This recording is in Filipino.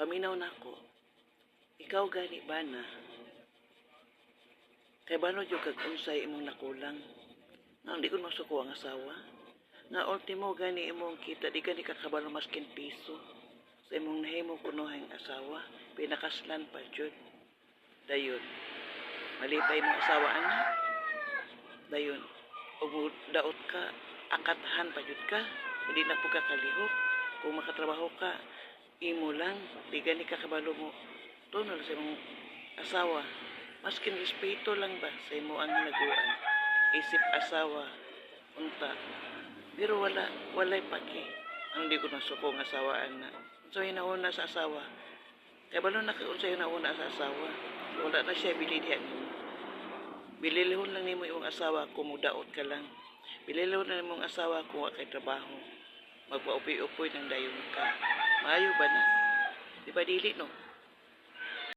paminaw na ko. Ikaw gani ba na? Kay bano yung kag-unsay imong nakulang? Nga hindi ko masuko ang asawa. Nga ultimo gani imong kita, di gani kakabalo maskin piso. Sa imong nahimo kunuhang asawa, pinakaslan pa jud. Dayon, malipay mong asawa anak. Dayon, ug daot ka, akatahan pa jud ka. Hindi na po ka kalihok. Kung makatrabaho ka, imo lang, di gani kakabalo mo. Tunol sa imong asawa. Maskin respeto lang ba sa imo ang hinaguan. Isip asawa, unta. Pero walay paki. Ang di ko nasuko ng asawa na. So hinauna sa asawa. Kaya balo na kung sa'yo nauna sa asawa. Wala na siya bilidhan nimo. Bililihon lang nimo yung asawa kung mudaot ka lang. Bililihon lang nimo ang asawa kung wala kay trabaho. Magpaupoy-upoy ng dayon ka. Maayo ba na? Di ba dili no?